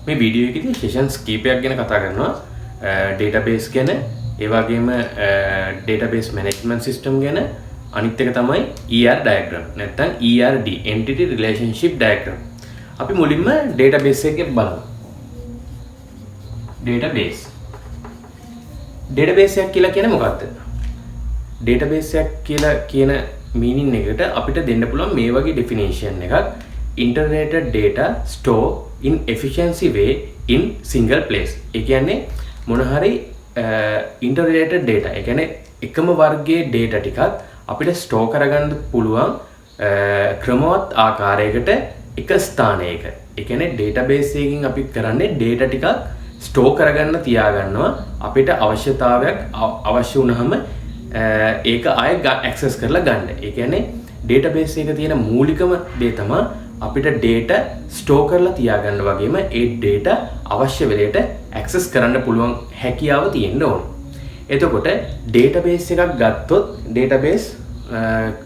මේ වීඩියෝ එකේදී sessions කීපයක් ගැන කතා කරනවා. database ගැන, ඒ වගේම database management system ගැන, අනිත් එක තමයි ER diagram. නැත්නම් ERD, entity relationship diagram. අපි මුලින්ම database එක බලමු. database එකක් කියලා කියන්නේ මොකක්ද? database එකක් කියලා කියන meaning එකට අපිට දෙන්න පුළුවන් මේ වගේ definition එකක්. Integrated data store in efficiency way in single place. ඒ කියන්නේ මොන හරි integrated data. ඒ කියන්නේ එකම වර්ගයේ data ටිකක් අපිට store කරගන්න පුළුවන් ක්‍රමවත් ආකාරයකට එක ස්ථානයක. ඒ කියන්නේ database එකකින් අපි කරන්නේ data ටිකක් store කරගන්න තියාගන්නවා. අපිට අවශ්‍යතාවයක් අවශ්‍ය වුණාම ඒක ආයෙ access කරලා ගන්න. ඒ කියන්නේ database එකේ තියෙන මූලිකම දේ තමයි අපිට data store කරලා තියාගන්න වගේම ඒ data අවශ්‍ය වෙලයට access කරන්න පුළුවන් හැකියාව තියෙන්න ඕන. එතකොට database එකක් ගත්තොත් database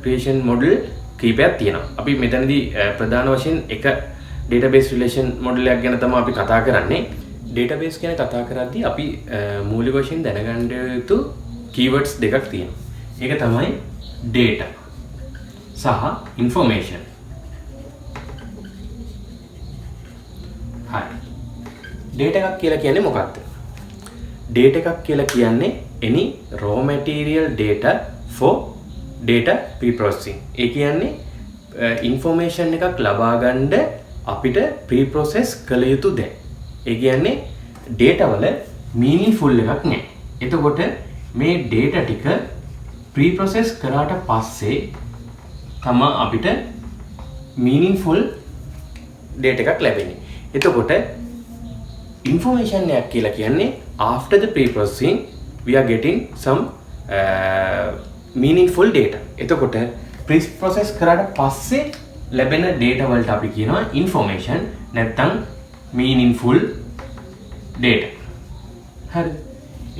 creation model කීපයක් තියෙනවා. අපි මෙතනදී ප්‍රධාන වශයෙන් එක database relation model එකක් ගැන තමයි අපි කතා කරන්නේ. database ගැන කතා කරද්දී අපි මූලික වශයෙන් දැනගන්න යුතු keywords දෙකක් තියෙනවා. ඒක තමයි data සහ information. හරි. data එකක් කියලා කියන්නේ මොකක්ද? data එකක් කියලා කියන්නේ any raw material data for data pre-processing. ඒ කියන්නේ information එකක් ලබා ගන්න අපිට pre-process කළ යුතු දේ. ඒ කියන්නේ data වල meaningful එකක් නැහැ. එතකොට මේ data ටික pre-process කරාට පස්සේ තමයි අපිට meaningful data එකක් ලැබෙන්නේ. එතකොට information එකක් කියලා කියන්නේ after the pre-processing we are getting some meaningful data. එතකොට pre-process කරාට පස්සේ ලැබෙන data වලට අපි කියනවා information නැත්නම් meaningful data. හරිද?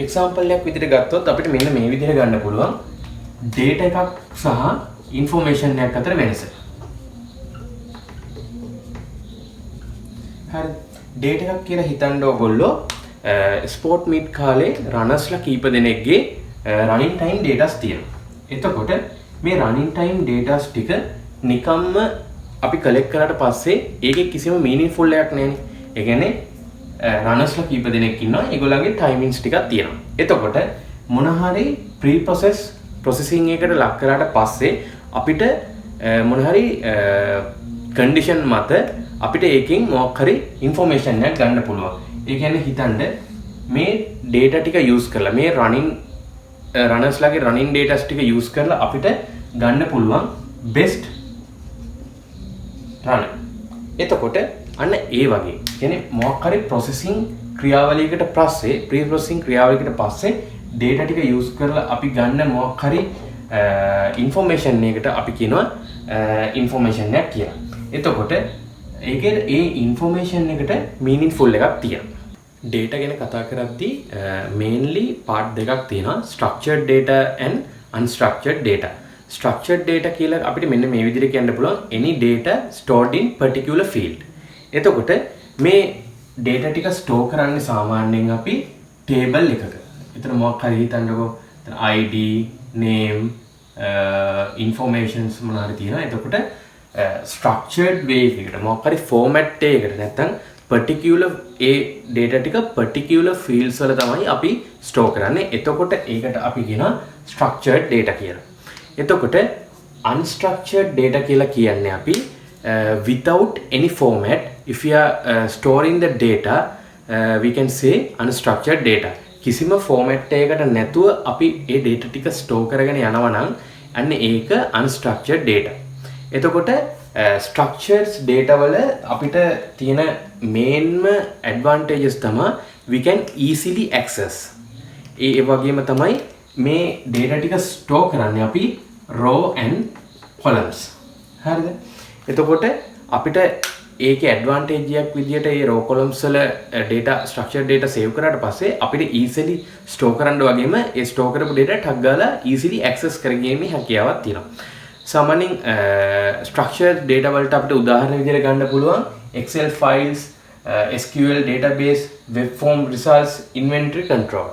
example එකක් විදිහට ගත්තොත් අපිට මෙන්න මේ විදිහට ගන්න පුළුවන් data එකක් සහ information එකක් අතර වෙනස. හරි. data එකක් කියලා හිතන්න ඕගොල්ලෝ sport meet කාලේ runners-ලා කීප දෙනෙක්ගේ running time datas තියෙනවා. එතකොට මේ running time datas ටික නිකම්ම අපි collect කරාට පස්සේ ඒකේ කිසිම meaningful එකක් නැහැනේ. ඒ කියන්නේ runners-ලා කීප දෙනෙක් ඉන්නවා. ඒගොල්ලන්ගේ timings ටිකක් තියෙනවා. එතකොට මොන හරි processing එකකට ලක් කරාට පස්සේ අපිට මොන හරි condition මත අපිට ඒකෙන් මොකක් හරි information එකක් ගන්න පුළුවන්. ඒ කියන්නේ හිතන්න මේ data ටික use කරලා මේ runners ලාගේ running data ටික use කරලා අපිට ගන්න පුළුවන් best runner. එතකොට අන්න ඒ වගේ කියන්නේ මොකක් හරි processing ක්‍රියාවලියකට පස්සේ pre-processing ක්‍රියාවලියකට පස්සේ data ටික use කරලා අපි ගන්න මොකක් හරි information එකකට අපි කියනවා information එකක් කියලා. එතකොට ඒකේ ඒ information එකට meaningful එකක් තියෙනවා. data ගැන කතා කරද්දී mainly part දෙකක් තියෙනවා. structured data and unstructured data. structured data කියලා අපිට මෙන්න මේ විදිහට කියන්න පුළුවන් any data stored in particular field. එතකොට මේ data ටික store කරන්නේ සාමාන්‍යයෙන් අපි table එකක. එතන මොකක් හරි හිතන්නකෝ ID, name, informations මොනවා හරි තියෙනවා. එතකොට structured way එකකට මොකක් හරි format එකකට නැත්නම් particular ඒ data ටික particular fields වල තමයි අපි store කරන්නේ. එතකොට ඒකට අපි කියනවා structured data කියලා. එතකොට unstructured data කියලා කියන්නේ අපි without any format if you are storing the data we can say unstructured data. කිසිම format එකකට නැතුව අපි ඒ data ටික store කරගෙන යනවා නම් අන්න ඒක unstructured data. එතකොට structured data වල අපිට තියෙන mainම advantages තමයි we can easily access. ඒ වගේම තමයි මේ data ටික store කරන්නේ අපි row and columns. හරිද? එතකොට අපිට ඒකේ advantage එකක් විදියට ඒ row columns වල data structured data save කරාට පස්සේ අපිට easily store කරන්න වගේම ඒ store කරපු data ටක් ගාලා easily access කරගැනීමේ හැකියාවක් තියෙනවා. සාමාන්‍යයෙන් structured data වලට අපිට උදාහරණ විදියට ගන්න පුළුවන් Excel files SQL database web form results inventory control.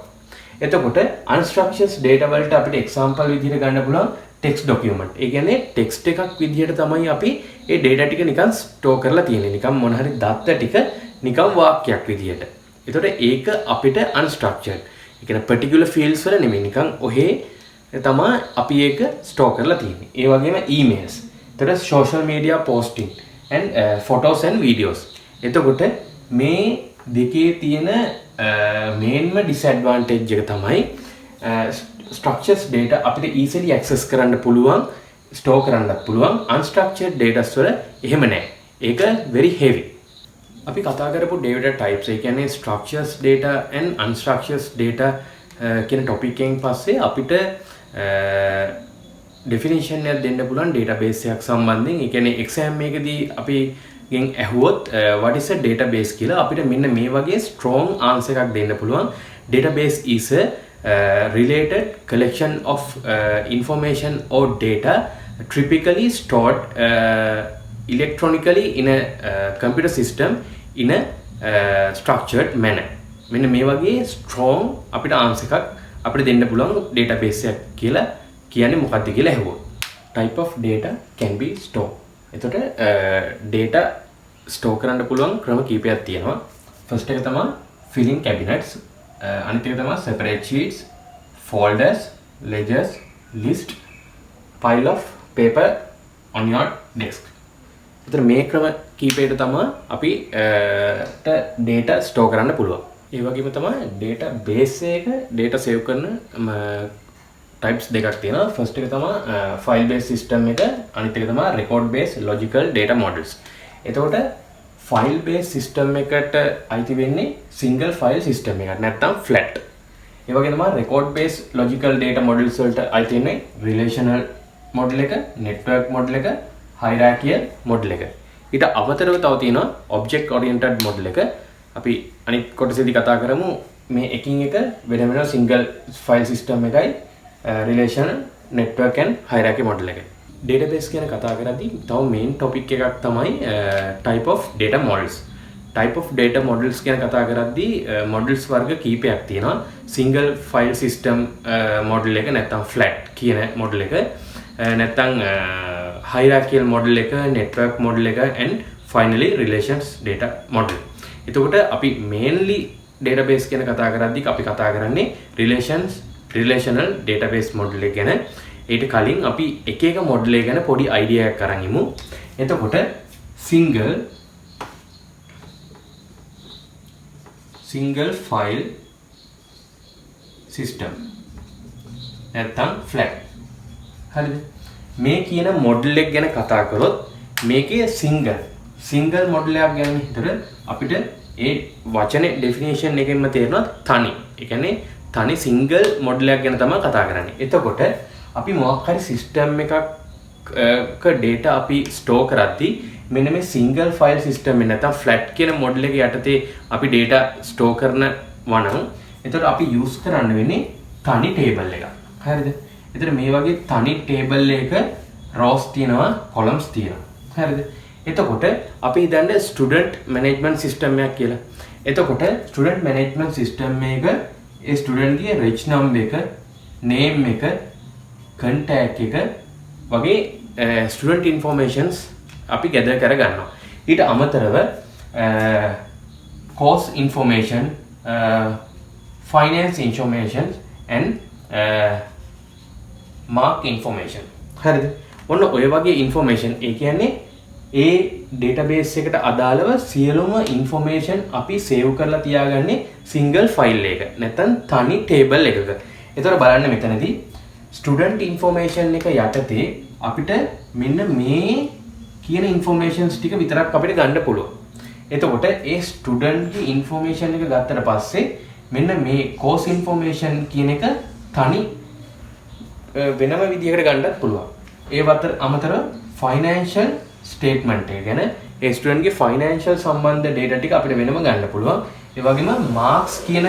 එතකොට unstructured data වලට අපිට example විදිහට ගන්න පුළුවන් text document. ඒ කියන්නේ text එකක් විදිහට තමයි අපි ඒ data ටික නිකන් store කරලා තියෙන්නේ. නිකන් මොන හරි දත්ත ටික නිකන් වාක්‍යයක් විදිහට. එතකොට ඒක අපිට unstructured. ඒ කියන්නේ particular fields වල නෙමෙයි නිකන් ඔහේ තමයි අපි ඒක store කරලා තියෙන්නේ. ඒ වගේම emails. එතකොට social media posting and photos and videos. එතකොට මේ දෙකේ තියෙන මේන්ම disadvantage එක තමයි structured data අපිට easily access කරන්න පුළුවන්, store කරන්නත් පුළුවන්. Unstructured data වල එහෙම නැහැ. ඒක very heavy. අපි කතා කරපු data types, ඒ කියන්නේ structured data and unstructured data කියන topic එකෙන් පස්සේ අපිට definition එකක් දෙන්න පුළුවන් database එකක් සම්බන්ධයෙන්. ඒ කියන්නේ exam එකේදී අපි ගෙන් ඇහුවොත් what is a database කියලා අපිට මෙන්න මේ වගේ strong answer එකක් දෙන්න පුළුවන්. Database is a related collection of information or data typically stored electronically in a computer system in a structured manner. මෙන්න මේ වගේ strong අපිට answer එකක් අපිට දෙන්න පුළුවන් database එකක් කියලා කියන්නේ මොකක්ද කියලා ඇහුවොත්. Type of data can be stored. එතකොට data store කරන්න පුළුවන් ක්‍රම කීපයක් තියෙනවා. First එක තමයි filling cabinets, අනිත් එක තමයි separate sheets, folders, ledgers, list, pile of paper on your desk. එතකොට මේ ක්‍රම කීපයට තමයි අපි data store කරන්න පුළුවන්. ඒ වගේම තමයි database එක data save කරන types දෙකක් තියෙනවා. First එක තමයි file based system එක, අනිත් එක තමයි record based logical data models. එතකොට file based system එකට අයිති වෙන්නේ single file system එකක් නැත්නම් flat. ඒ වගේ තමයි record based logical data models වලට අයිති වෙන්නේ relational model එක, network model එක, hierarchical model එක. ඊට අමතරව තව තියෙනවා object oriented model එක. අපි අනිත් කොටසේදී කතා කරමු මේ එකින් එක වෙන වෙනම single file system එකයි relational network and hierarchy model එක. database ගැන කතා කරද්දී තව main topic එකක් තමයි type of data models. type of data models ගැන කතා කරද්දී models වර්ග කීපයක් තියෙනවා. single file system model එක නැත්නම් flat කියන model එක, නැත්නම් hierarchical model එක, network model එක and finally relations data model. එතකොට අපි mainly database ගැන කතා කරද්දී අපි කතා කරන්නේ relational database model එක ගැන. ඊට කලින් අපි එක එක model එක ගැන පොඩි idea එකක් අරන් ඉමු. එතකොට single file system නැත්නම් flat. හරිද? මේ කියන model එක ගැන කතා කරොත් මේකේ single model එකක් ගැන හිතට අපිට ඒ වචනේ definition එකෙන්ම තේරෙනවා තනි. ඒ කියන්නේ තනි single model එකක් ගැන තමයි කතා කරන්නේ. එතකොට අපි මොකක් හරි system එකක data අපි store කරද්දී මෙන්න මේ single file system එක නැත්නම් flat කියන model එක යටතේ අපි data store කරනවා නම් එතකොට අපි use කරන්න වෙන්නේ තනි table එකක්. හරිද? එතකොට මේ වගේ තනි table එකක rows තියෙනවා, columns තියෙනවා. හරිද? එතකොට අපි හිතන්නේ student management system එකක් කියලා. එතකොට student management system එක ඒ student ගේ reg number එක, name එක, contact එක වගේ student informations අපි gather කර ගන්නවා. ඊට අමතරව course information, finance information and mark information. හරිද? ඔන්න ඔය වගේ information ඒ කියන්නේ ඒ database එකට අදාළව සියලුම information අපි save කරලා තියාගන්නේ single file එක නැත්නම් තනි table එකක. ඒතර බලන්න මෙතනදී student information එක යටතේ අපිට මෙන්න මේ කියන informations ටික විතරක් අපිට ගන්න පුළුවන්. එතකොට ඒ student ගේ information එක ගත්තට පස්සේ මෙන්න මේ course information කියන එක තනි වෙනම විදිහකට ගන්නත් පුළුවන්. ඒ අමතරව financial statement එක ගැන ඒ student ගේ financial සම්බන්ධ data ටික අපිට වෙනම ගන්න පුළුවන්. ඒ වගේම marks කියන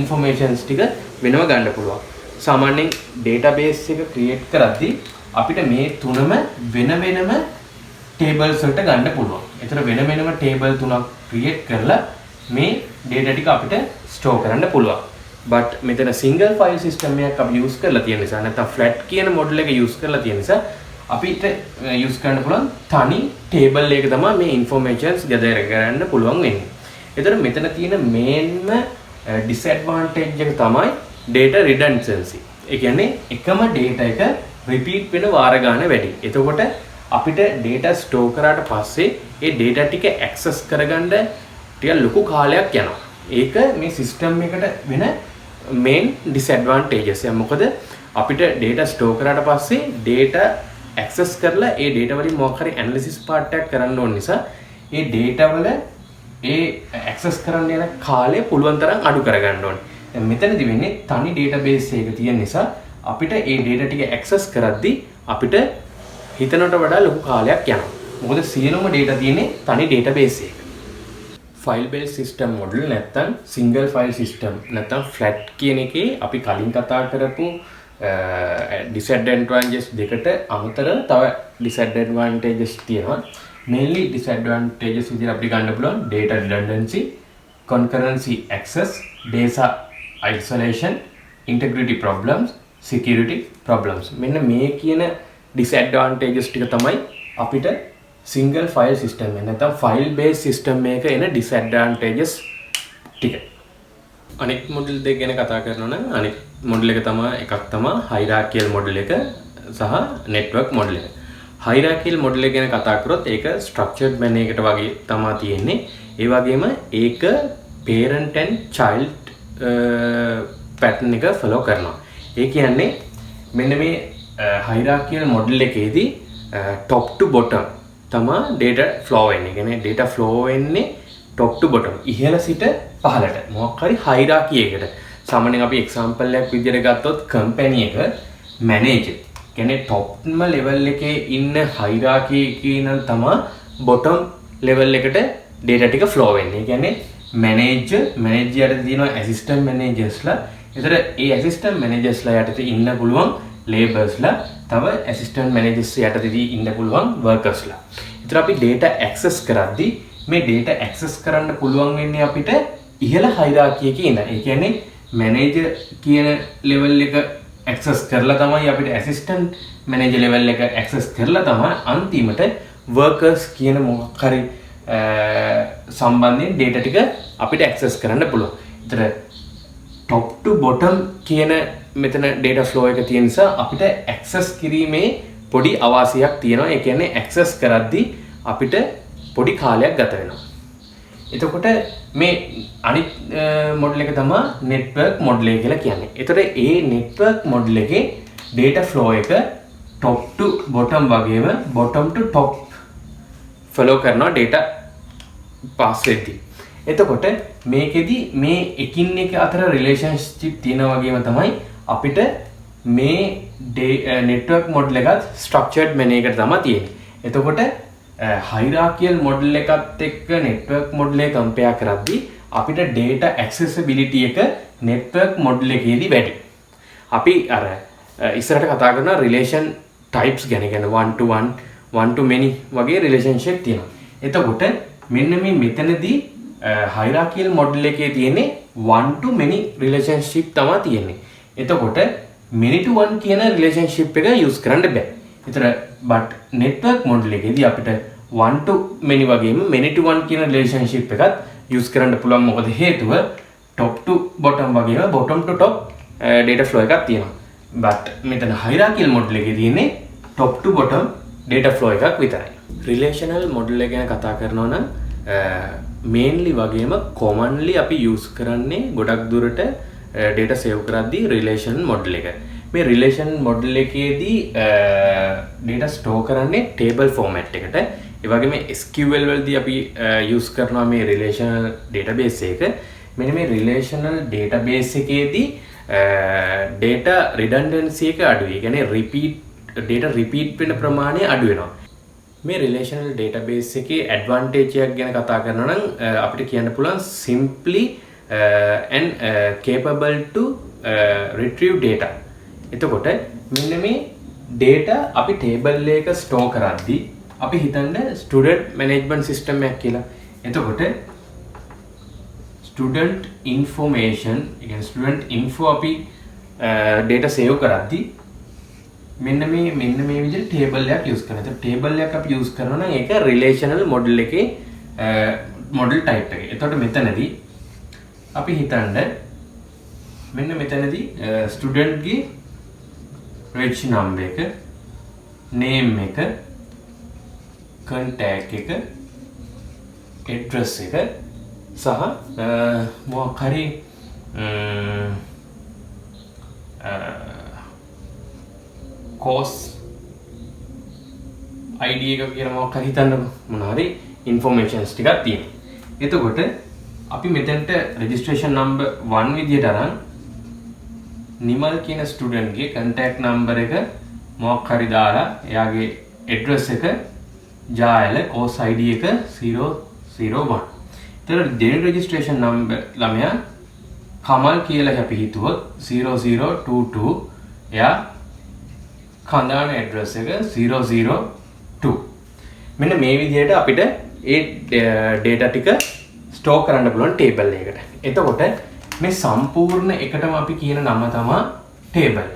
informations ටික වෙනම ගන්න පුළුවන්. සාමාන්‍යයෙන් database එක create කරද්දී අපිට මේ තුනම වෙන වෙනම tables වලට ගන්න පුළුවන්. ඒතර වෙන වෙනම ටේබල් තුනක් ක්‍රියේට් කරලා මේ data ටික අපිට store කරන්න පුළුවන්. but මෙතන single file system එකක් අපි use කරලා තියෙන නිසා නැත්නම් flat කියන model එක use කරලා තියෙන නිසා අපිට use කරන්න පුළුවන් තනි table එකක තමයි මේ informations gather කරන්න පුළුවන් වෙන්නේ. ඒතර මෙතන තියෙන mainම disadvantage එක තමයි data redundancy. ඒ කියන්නේ එකම data එක repeat වෙන වාර ගන්න වැඩි. එතකොට අපිට data store කරාට පස්සේ ඒ data ටික access කරගන්න ටික ලොකු කාලයක් යනවා. ඒක මේ system එකට වෙන main disadvantages. මොකද අපිට data store කරාට පස්සේ data access කරලා ඒ data වලින් මොකක් හරි analysis part එකක් කරන්න ඕන නිසා ඒ data වල ඒ access කරන්න යන කාලය පුළුවන් තරම් අඩු කරගන්න ඕනේ. දැන් මෙතනදි වෙන්නේ තනි database එක තියෙන නිසා අපිට ඒ data ටික access කරද්දී අපිට හිතනට වඩා ලොකු කාලයක් යනවා. මොකද සියලුම data තියෙන්නේ තනි database එකක. file based system model නැත්නම් single file system නැත්නම් flat කියන එකේ අපි කලින් කතා කරපු disadvantages දෙකට අමතරව තව disadvantages තියෙනවා. mainly disadvantages විදිහට අපිට ගන්න පුළුවන් data redundancy, concurrency access, data isolation, integrity problems, security problems. මෙන්න මේ කියන disadvantages ටික තමයි අපිට single file system එක නැත්නම් file based system එකක එන disadvantages ටික. අනෙක් model දෙක ගැන කතා කරනවා නම් අනෙක් model එක තමයි එකක් තමයි hierarchical model එක සහ network model එක. hierarchical model එක ගැන කතා කරොත් ඒක structured manner එකට වගේ තමයි තියෙන්නේ. ඒ වගේම ඒක parent and child pattern එක follow කරනවා. ඒ කියන්නේ මෙන්න මේ hierarchical model එකේදී top to bottom තමයි data flow වෙන්නේ. ඒ කියන්නේ data flow වෙන්නේ top to bottom. ඉහළ සිට පහළට. මොකක් හරි hierarchy එකකට. සාමාන්‍යයෙන් අපි example එකක් විදිහට ගත්තොත් company එක manager. කියන්නේ top level එකේ ඉන්න hierarchy එකේ ඉඳන් තමයි bottom level එකට data ටික flow වෙන්නේ. ඒ කියන්නේ manager යට තියෙනවා assistant managersලා. ඒතර ඒ assistant managersලා යටතේ ඉන්න පුළුවන් laborsලා, තව assistant managers යටතේදී ඉන්න පුළුවන් workersලා. ඒතර අපි data access කරද්දී මේ data access කරන්න පුළුවන් වෙන්නේ අපිට ඉහළ hierarchy එකේ ඉඳන්. ඒ කියන්නේ manager කියන level එක access කරලා තමයි අපිට assistant manager level එක access කරලා තමයි අන්තිමට workers කියන මොකක් හරි සම්බන්ධයෙන් data ටික අපිට access කරන්න පුළුවන්. ඒතර top to bottom කියන මෙතන data flow එක තියෙන නිසා අපිට access කිරීමේ පොඩි අවාසියක් තියෙනවා. ඒ කියන්නේ access කරද්දී අපිට පොඩි කාලයක් ගත වෙනවා. එතකොට මේ අනිත් model එක තමයි network model එක කියලා කියන්නේ. ඒතර ඒ network model එකේ data flow එක top to bottom වගේම bottom to top follow කරනවා data pass වෙද්දී. එතකොට මේකෙදි මේ එකින් එක අතර relationship තියෙනවා වගේම තමයි අපිට මේ network model එකත් structured manner එකට තමයි තියෙන්නේ. එතකොට hierarchical model එකත් එක්ක network model එක compare කරද්දී අපිට data accessibility එක network model එකේදී වැඩි. අපි අර ඉස්සරහට කතා කරන relation types ගැන one to one, one to many වගේ relationship තියෙනවා. එතකොට මෙන්න මේ මෙතනදී hierarchical model එකේ තියෙන්නේ one to many relationship තමයි තියෙන්නේ. එතකොට many to one කියන relationship එක use කරන්න බෑ. ඒතර but network model එකේදී අපිට one to many වගේම many to one කියන relationship එකත් use කරන්න පුළුවන්. මොකද හේතුව top to bottom වගේම bottom to top data flow එකක් තියෙනවා. but මෙතන hierarchical model එකේ තියෙන්නේ top to bottom data flow එකක් විතරයි. relational model එක ගැන කතා කරනවා නම් mainly වගේම commonly අපි use කරන්නේ ගොඩක් දුරට data save කරද්දී relation model එක. මේ relation model එකේදී data store කරන්නේ table format එකට. ඒ වගේම SQL වලදී අපි use කරනවා මේ relational database එක. මෙන්න මේ relational database එකේදී data redundancy එක අඩුයි. ඒ කියන්නේ data repeat වෙන ප්‍රමාණය අඩු වෙනවා. මේ relational database එකේ advantage එකක් ගැන කතා කරනවා නම් අපිට කියන්න පුළුවන් simply and capable to retrieve data. එතකොට මෙන්න මේ data අපි table එකක store කරද්දී අපි හිතන්න ස්ටුඩන්ට් මැනේජ්මන්ට් සිස්ටම් එකක් කියලා. එතකොට ස්ටුඩන්ට් ඉන්ෆෝමේෂන්, ඒ කියන්නේ ස්ටුඩන්ට් ඉන්ෆෝ අපි data save කරද්දී මෙන්න මේ විදිහට ටේබල් එකක් යූස් කරනවා. ඒතකොට ටේබල් එකක් අපි යූස් කරනවා නම් ඒක රිලේෂනල් මොඩල් එකේ මොඩල් ටයිප් එක. එතකොට මෙතනදී අපි හිතන්න මෙන්න මෙතනදී ස්ටුඩන්ට් ගේ reg number එක, name එක, contact එක, address එක සහ මොකක් හරි course ID එක කියලා මොකක් හරි හිතන්න මොන හරි informations ටිකක් තියෙනවා. එතකොට අපි මෙතනට registration number 1 විදියට අරන් නිමල් කියන ස්ටුඩන්ට් ගේ contact number එක මොකක් හරි දාලා එයාගේ address එක ජායල course ID එක 001. එතකොට දෙන registration number ළමයා කමල් කියලා අපි හිතුවොත් 0022 එයා කඳාන address එක 002. මෙන්න මේ විදිහට අපිට ඒ data ටික store කරන්න පුළුවන් table එකකට. එතකොට මේ සම්පූර්ණ එකටම අපි කියන නම තමයි table.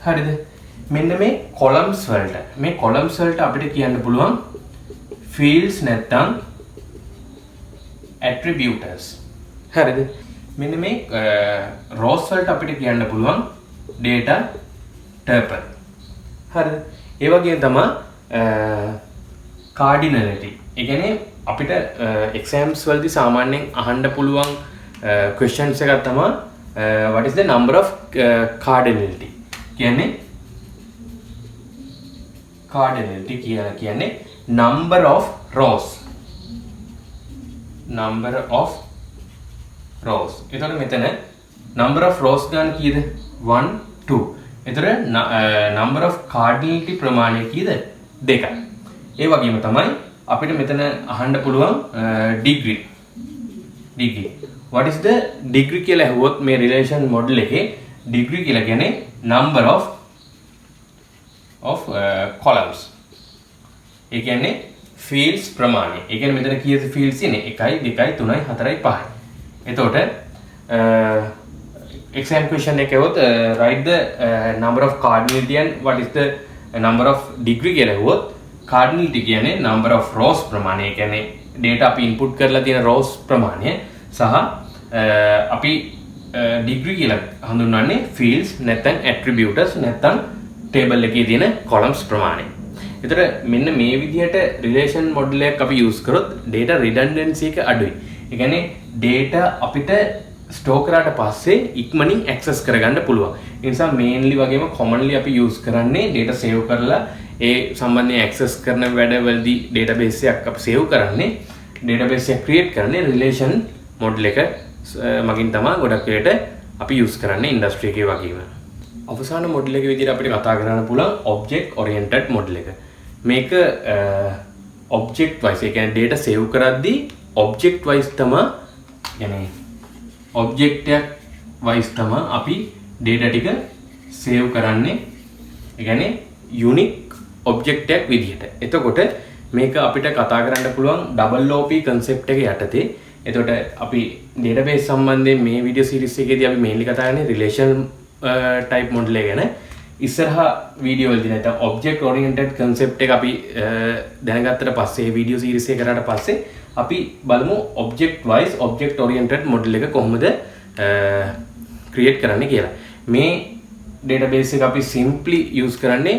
හරිද? මෙන්න මේ columns වලට අපිට කියන්න පුළුවන් fields නැත්නම් attributes. හරිද? මෙන්න මේ rows වලට අපිට කියන්න පුළුවන් data tuple. හරිද? ඒ වගේම තමයි cardinality. ඒ කියන්නේ අපිට exams වලදී සාමාන්‍යයෙන් අහන්න පුළුවන් questions එකක් තමයි what is the number of cardinality. කියන්නේ cardinality කියලා කියන්නේ number of rows. එතකොට මෙතන number of rows ගන්න කීයද? 1 2. එතකොට number of cardinality ප්‍රමාණය කීයද? 2යි. ඒ වගේම තමයි අපිට මෙතන අහන්න පුළුවන් degree. What is the degree කියලා අහුවොත් මේ relation model එකේ degree කියලා කියන්නේ number of columns. ඒ කියන්නේ fields ප්‍රමාණය. ඒ කියන්නේ මෙතන කීයද fields ඉන්නේ? 1යි 2යි 3යි 4යි 5යි. එතකොට exam question එකේ වොත් write the number of cardinality and what is the number of degree කියලා අහුවොත් cardinality කියන්නේ number of rows ප්‍රමාණය. ඒ කියන්නේ data අපි input කරලා තියෙන rows ප්‍රමාණය සහ අපි degree කියලා හඳුන්වන්නේ fields නැත්නම් attributes නැත්නම් table එකේ තියෙන columns ප්‍රමාණය. එතකොට මෙන්න මේ විදිහට relation model එකක් අපි use කරොත් data redundancy එක අඩුයි. ඒ කියන්නේ data අපිට store කරාට පස්සේ ඉක්මනින් access කරගන්න පුළුවන්. ඒ නිසා mainly වගේම commonly අපි use කරන්නේ data save කරලා ඒ සම්බන්ධයෙන් access කරන වැඩවලදී database එකක් අපි save කරන්නේ, database එක create කරන්නේ relation model එක මගින් තමයි ගොඩක් වෙලට අපි use කරන්නේ industry එකේ වගේම. අවසාන model එක විදිහට අපිට කතා කරන්න පුළුවන් object oriented model එක. මේක object wise, ඒ කියන්නේ data save කරද්දී object wise තමයි, يعني object එක wise තමයි අපි data ටික save කරන්නේ. ඒ කියන්නේ unique object එකක් විදිහට. එතකොට මේක අපිට කතා කරන්න පුළුවන් double OP concept එක යටතේ. එතකොට අපි database සම්බන්ධයෙන් මේ video series එකේදී අපි mainly කතා කරන්නේ relation type model එක ගැන. ඉස්සරහා video වලදී නැත්නම් object oriented concept එක අපි දැනගත්තට පස්සේ video series එක කරාට පස්සේ අපි බලමු object wise object oriented model එක කොහොමද create කරන්නේ කියලා. මේ database එක අපි simply use කරන්නේ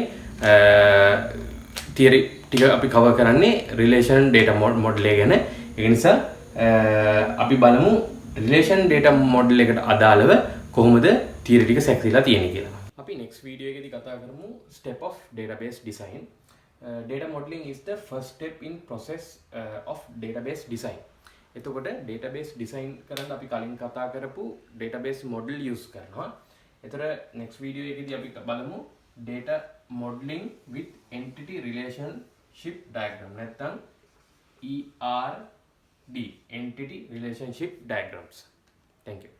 theory ටික අපි cover කරන්නේ relation data model එක ගැන. ඒ නිසා අපි බලමු relation data model එකට අදාළව කොහොමද theory ටික සැකසීලා තියෙන්නේ කියලා. අපි next video එකේදී කතා කරමු step of database design. Data modeling is the first step in process of database design. එතකොට database design කරන්න අපි කලින් කතා කරපු database model use කරනවා. එතකොට next video එකේදී අපි බලමු data modeling with entity relationship diagram නැත්නම් ERD, entity relationship diagrams. Thank you.